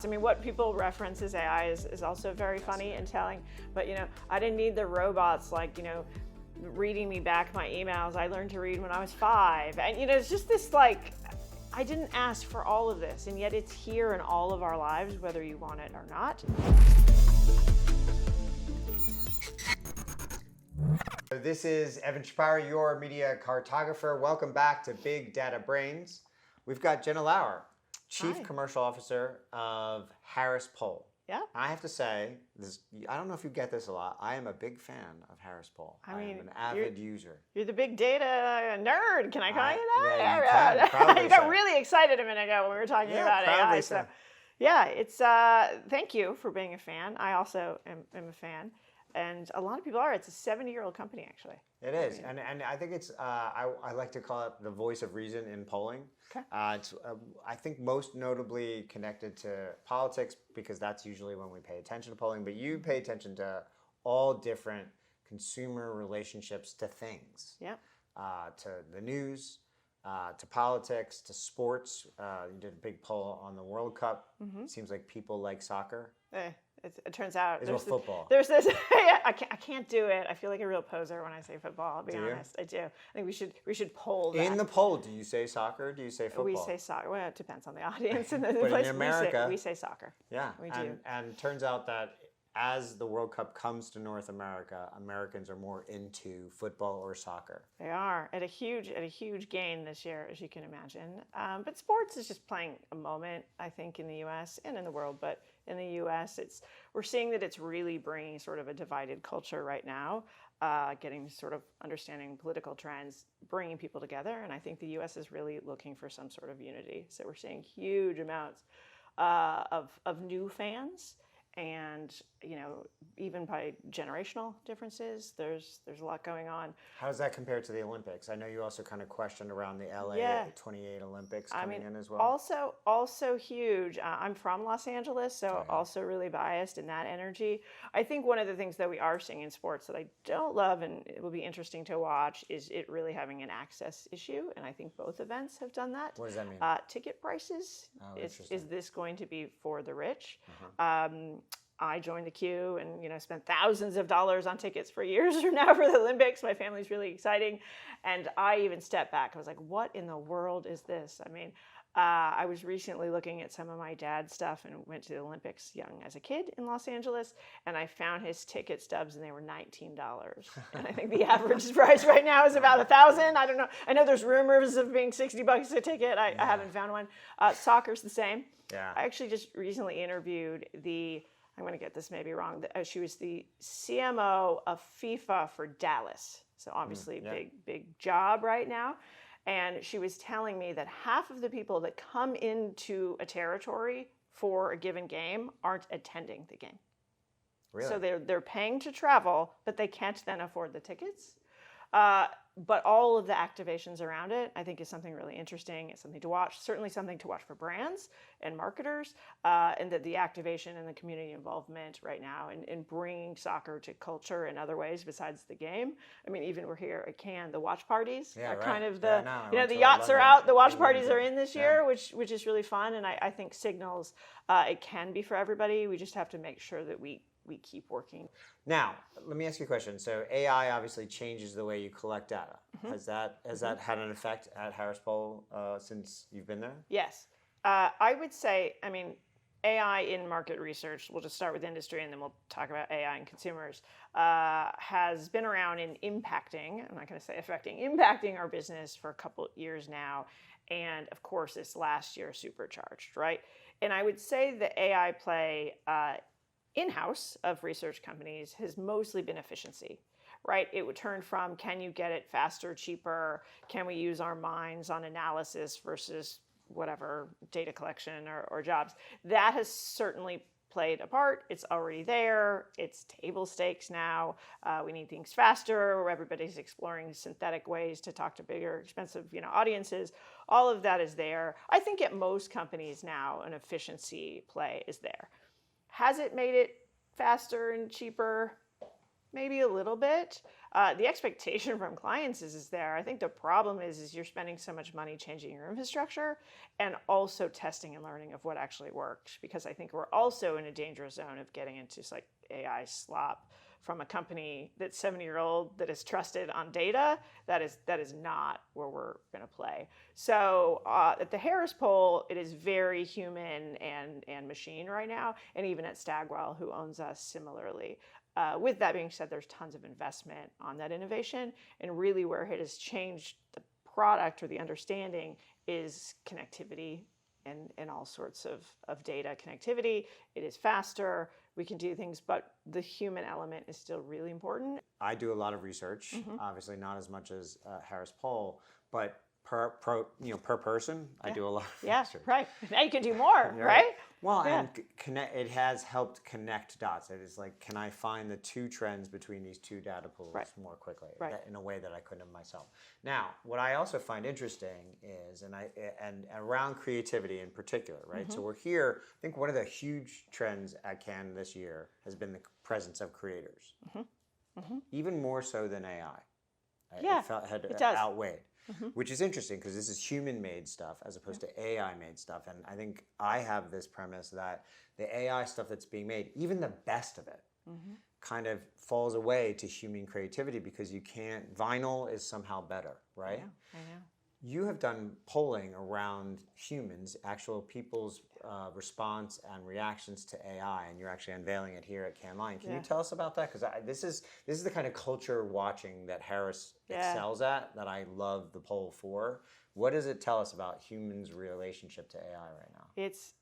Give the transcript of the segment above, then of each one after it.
I mean, what people reference as AI is also very funny and telling, but I didn't need the robots reading me back my emails. I learned to read when I was 5. And it's just this I didn't ask for all of this, and yet it's here in all of our lives, whether you want it or not. This is Evan Shapiro, your media cartographer. Welcome back to Big Data Brains. We've got Jenna Lauer, Chief Commercial Officer of Harris Poll. Yeah. I have to say, I don't know if you get this a lot. I am a big fan of Harris Poll. I am an avid user. You're the big data nerd. Can I call you that? Yeah, you can. You got really excited a minute ago when we were talking about AI. So, yeah, it's thank you for being a fan. I also am a fan. And a lot of people are. It's a 70-year-old company, actually. It is. And I think it's, I like to call it the voice of reason in polling. Okay. It's, I think, most notably connected to politics, because that's usually when we pay attention to polling. But you pay attention to all different consumer relationships to things. Yeah. To the news, to politics, to sports. You did a big poll on the World Cup. Mm-hmm. It seems like people like soccer. It turns out there's football. There's this. I can't do it. I feel like a real poser when I say football. I'll be honest. I do. I think we should poll that. In the poll, do you say soccer? Or do you say football? We say soccer. Well, it depends on the audience and the but place. In America, we say soccer. Yeah, we do. And it turns out that as the World Cup comes to North America, Americans are more into football or soccer. They are at a huge gain this year, as you can imagine. But sports is just playing a moment, I think, in the U.S. and in the world. But in the U.S., we're seeing that it's really bringing sort of a divided culture right now, getting sort of understanding political trends, bringing people together. And I think the U.S. is really looking for some sort of unity. So we're seeing huge amounts of new fans. And even by generational differences, there's a lot going on. How does that compare to the Olympics? I know you also kind of questioned around the LA 28 Olympics coming in as well. Also huge. I'm from Los Angeles, so also really biased in that energy. I think one of the things that we are seeing in sports that I don't love, and it will be interesting to watch, is it really having an access issue. And I think both events have done that. What does that mean? Ticket prices. Interesting. Is this going to be for the rich? I joined the queue and spent thousands of dollars on tickets for years now for the Olympics. My family's really exciting, and I even stepped back. I was like, "What in the world is this?" I mean, I was recently looking at some of my dad's stuff and went to the Olympics young as a kid in Los Angeles, and I found his ticket stubs, and they were $19. And I think the average price right now is about $1,000. I don't know. I know there's rumors of being $60 a ticket. I haven't found one. Soccer's the same. Yeah. I actually just recently interviewed I'm going to get this maybe wrong. She was the CMO of FIFA for Dallas. So obviously big job right now. And she was telling me that half of the people that come into a territory for a given game aren't attending the game. Really? So they're paying to travel, but they can't then afford the tickets. But all of the activations around it, I think, is something really interesting. It's something to watch, certainly something to watch for brands and marketers, and that the activation and the community involvement right now in bringing soccer to culture in other ways besides the game. I mean, even we're here at Cannes, the watch parties are kind of the yachts are out, the watch parties are in this year, which is really fun, and I think signals it can be for everybody. We just have to make sure that we keep working. Now, let me ask you a question. So AI obviously changes the way you collect data. Mm-hmm. Has that had an effect at Harris Poll since you've been there? Yes. I would say, AI in market research, we'll just start with industry and then we'll talk about AI and consumers, has been around in impacting, I'm not going to say affecting, impacting our business for a couple years now. And of course, this last year supercharged, right? And I would say the AI play in-house of research companies has mostly been efficiency, right? It would turn from, can you get it faster, cheaper? Can we use our minds on analysis versus whatever data collection or jobs? That has certainly played a part. It's already there. It's table stakes now. We need things faster. Everybody's exploring synthetic ways to talk to bigger, expensive, audiences. All of that is there. I think at most companies now, an efficiency play is there. Has it made it faster and cheaper? maybe a little bit. The expectation from clients is there. I think the problem is you're spending so much money changing your infrastructure and also testing and learning of what actually worked. Because I think we're also in a dangerous zone of getting into like AI slop from a company that's 70-year-old that is trusted on data. That is not where we're going to play. So at the Harris poll, it is very human and machine right now, and even at Stagwell, who owns us, similarly. With that being said, there's tons of investment on that innovation, and really where it has changed the product or the understanding is connectivity and all sorts of data connectivity. It is faster. We can do things, but the human element is still really important. I do a lot of research, obviously not as much as Harris Poll, but per person, I do a lot of research. Right. Now you can do more, right? Well, and it has helped connect dots. It is like, can I find the two trends between these two data pools more quickly in a way that I couldn't have myself? Now, what I also find interesting is, and around creativity in particular, right? So we're here. I think one of the huge trends at Cannes this year has been the presence of creators, even more so than AI. It does. Outweighed. Which is interesting because this is human-made stuff as opposed to AI-made stuff. And I think I have this premise that the AI stuff that's being made, even the best of it, kind of falls away to human creativity because you can't, vinyl is somehow better, right? I know. You have done polling around humans, actual people's response and reactions to AI, and you're actually unveiling it here at Cannes Lion. Can you tell us about that? Because this is the kind of culture watching that Harris excels at, that I love the poll for. What does it tell us about humans' relationship to AI right now? It's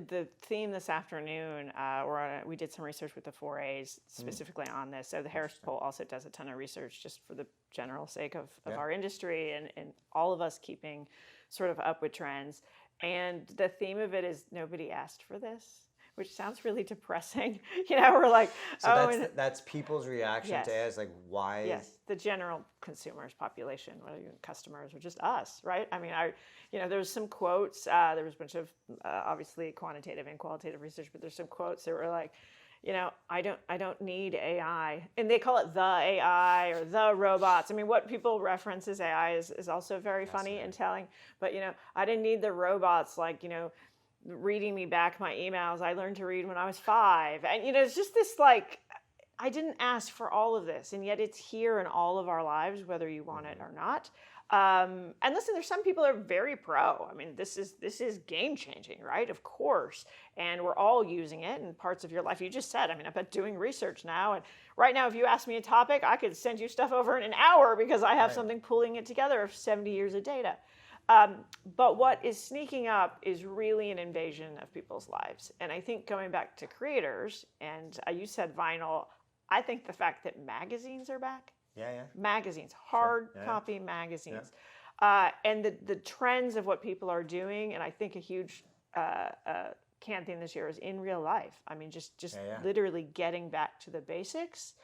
the theme this afternoon. We did some research with the 4As specifically on this. So the Harris poll also does a ton of research just for the general sake of our industry and all of us keeping sort of up with trends. And the theme of it is nobody asked for this, which sounds really depressing. We're like, that's people's reaction to AI is like, why? Yes, the general consumers population, whether you're customers or just us, right? I mean, there's some quotes. There was a bunch of obviously quantitative and qualitative research, but there's some quotes that were like, I don't need AI, and they call it the AI or the robots. I mean, what people reference as AI is also very funny and telling. But I didn't need the robots like reading me back my emails. I learned to read when I was 5, and it's just this like, I didn't ask for all of this, and yet it's here in all of our lives, whether you want it or not. And listen, there's some people that are very pro. I mean, this is game changing, right? Of course. And we're all using it in parts of your life. You just said, I mean, I've been doing research now. And right now, if you ask me a topic, I could send you stuff over in an hour because I have something pulling it together of 70 years of data. But what is sneaking up is really an invasion of people's lives. And I think going back to creators, and you said vinyl, I think the fact that magazines are back. Magazines, hard copy magazines. And the trends of what people are doing, and I think a huge Cannes theme this year is in real life. I mean, just literally getting back to the basics,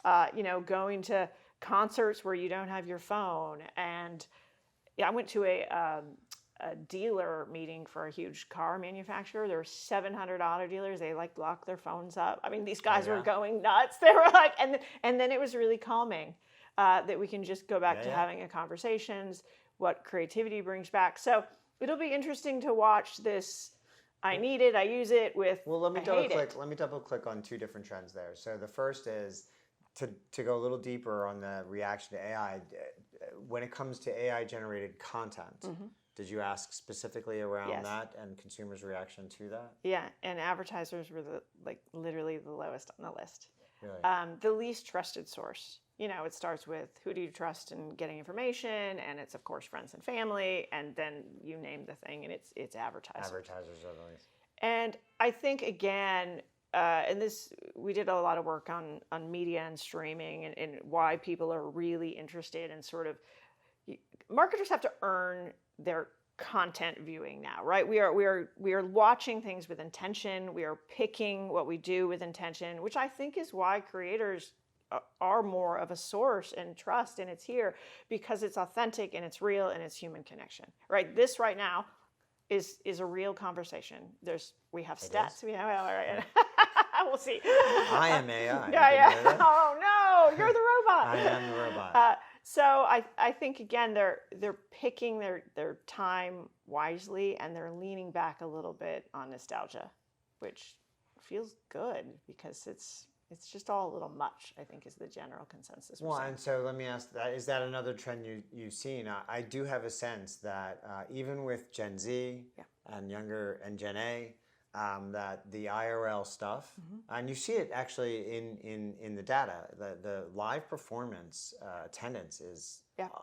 going to concerts where you don't have your phone. And I went to a dealer meeting for a huge car manufacturer. There were 700 auto dealers. They locked their phones up. I mean, these guys were going nuts. They were like, and then it was really calming that we can just go back to having a conversations, what creativity brings back. So it'll be interesting to watch this. I need it. I use it with. Well, let me double click on two different trends there. So the first is to go a little deeper on the reaction to AI. When it comes to AI generated content, did you ask specifically around that and consumers' reaction to that? Yeah, and advertisers were literally the lowest on the list. Really? The least trusted source. It starts with who do you trust in getting information, and it's of course friends and family, and then you name the thing, and it's advertisers. Advertisers are the least. And I think again, and this we did a lot of work on media and streaming, and why people are really interested in sort of marketers have to earn their content viewing now, right? We are watching things with intention. We are picking what we do with intention, which I think is why creators are more of a source and trust, and it's here because it's authentic and it's real and it's human connection, right? This right now is a real conversation. We have stats. We have we'll see. I am AI. Yeah. Oh no, you're the robot. I am the robot. So I think again they're picking their time wisely, and they're leaning back a little bit on nostalgia, which feels good because it's just all a little much, I think, is the general consensus. Well, and so let me ask that, is that another trend you've seen? I do have a sense that even with Gen Z and younger and Gen A, that the IRL stuff, and you see it actually in the data, the live performance attendance is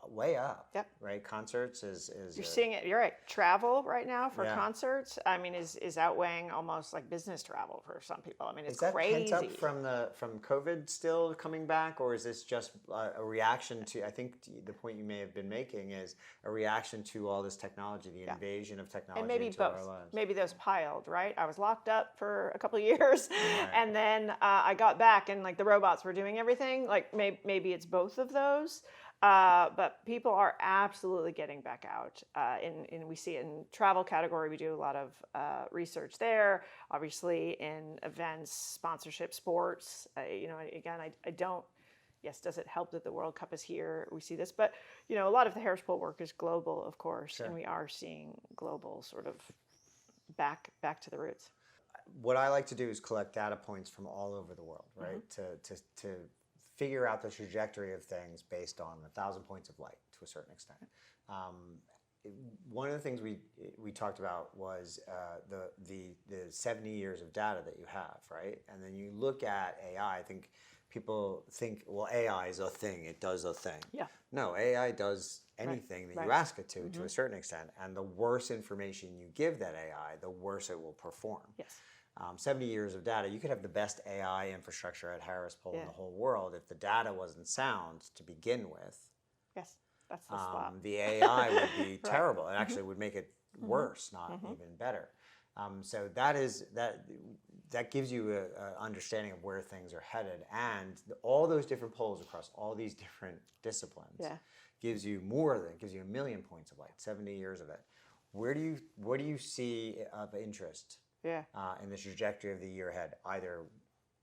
way up, right? Concerts is you're seeing it. You're right. Travel right now for concerts, I mean, is outweighing almost like business travel for some people. I mean, it's crazy. Is that pent up from COVID still coming back, or is this just a reaction to? I think the point you may have been making is a reaction to all this technology, the invasion of technology, and maybe into both. our lives. Maybe those piled, right? I was locked up for a couple of years, and then I got back, and like the robots were doing everything. Like maybe it's both of those. But people are absolutely getting back out. We see it in travel category. We do a lot of research there. Obviously, in events, sponsorship, sports. Again, I don't. Yes, does it help that the World Cup is here? We see this, but a lot of the Harris Poll work is global, of course, and we are seeing global sort of back to the roots. What I like to do is collect data points from all over the world, right? To figure out the trajectory of things based on 1,000 points of light to a certain extent. One of the things we talked about was the 70 years of data that you have, right? And then you look at AI. I think people think, well, AI is a thing. It does a thing. Yeah. No, AI does anything that you ask it to a certain extent. And the worse information you give that AI, the worse it will perform. Yes. 70 years of data, you could have the best AI infrastructure at Harris Poll in the whole world. If the data wasn't sound to begin with, yes, that's the slop. The AI would be terrible. It actually would make it worse, not even better. So that gives you an understanding of where things are headed, and all those different polls across all these different disciplines gives you more than gives you 1 million points of light. 70 years of it. What do you see of interest? In the trajectory of the year ahead, either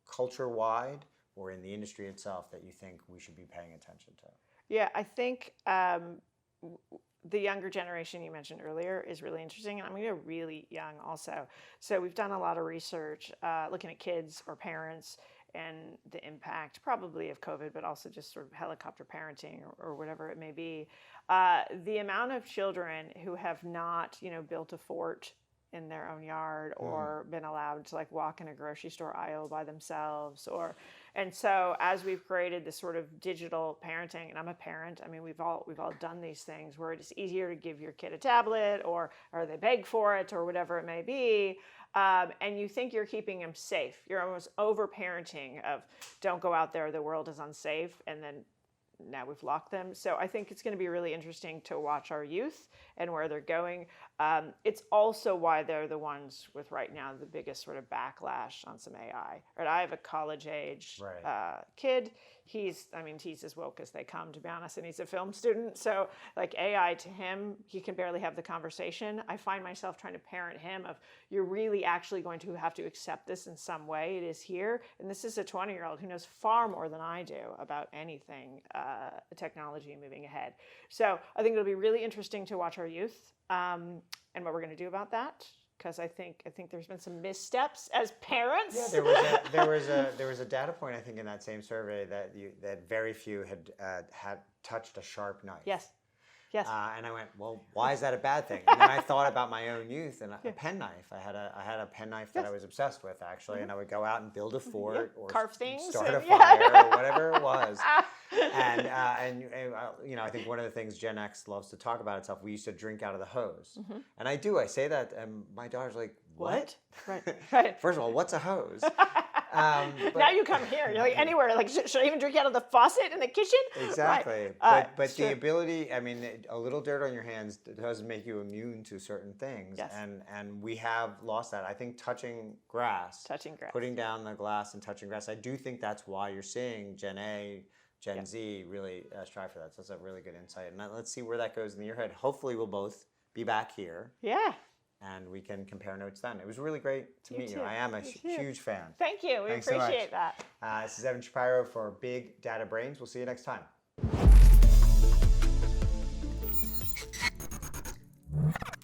culture-wide or in the industry itself, that you think we should be paying attention to? Yeah, I think the younger generation you mentioned earlier is really interesting, and I'm going to go really young also. So we've done a lot of research looking at kids or parents and the impact probably of COVID, but also just sort of helicopter parenting or whatever it may be. The amount of children who have not, built a fort in their own yard or been allowed to like walk in a grocery store aisle by themselves and so as we've created this sort of digital parenting, and I'm a parent, I mean we've all done these things where it's easier to give your kid a tablet or they beg for it or whatever it may be, and you think you're keeping them safe. You're almost over parenting of don't go out there, the world is unsafe, and then now we've locked them. So I think it's going to be really interesting to watch our youth and where they're going. It's also why they're the ones with right now the biggest sort of backlash on some AI. Right? I have a college age kid. He's as woke as they come, to be honest, and he's a film student. So like AI to him, he can barely have the conversation. I find myself trying to parent him of you're really actually going to have to accept this in some way. It is here. And this is a 20-year-old who knows far more than I do about anything technology moving ahead. So I think it'll be really interesting to watch our youth and what we're going to do about that. Because I think there's been some missteps as parents. Yeah, there was a data point I think in that same survey that very few had touched a sharp knife. Yes. And I went, well, why is that a bad thing? And then I thought about my own youth and a pen knife. I had a pen knife that I was obsessed with actually, and I would go out and build a fort or carve things, start a fire or whatever it was. And I think one of the things Gen X loves to talk about itself, we used to drink out of the hose. And I say that, and my daughter's like, what? Right. First of all, what's a hose? Now you come here. You're like anywhere. Like should I even drink out of the faucet in the kitchen? Exactly. Right. But the ability, a little dirt on your hands does make you immune to certain things. Yes. And we have lost that. I think touching grass, putting down the glass and touching grass. I do think that's why you're seeing Gen A, Gen Z really strive for that. So that's a really good insight. And let's see where that goes in the year ahead. Hopefully we'll both be back here. Yeah. and we can compare notes then. It was really great to meet you. too. I am a You too. huge fan. Thank you. We Thanks so much. appreciate that. This is Evan Shapiro for Big Data Brains. We'll see you next time.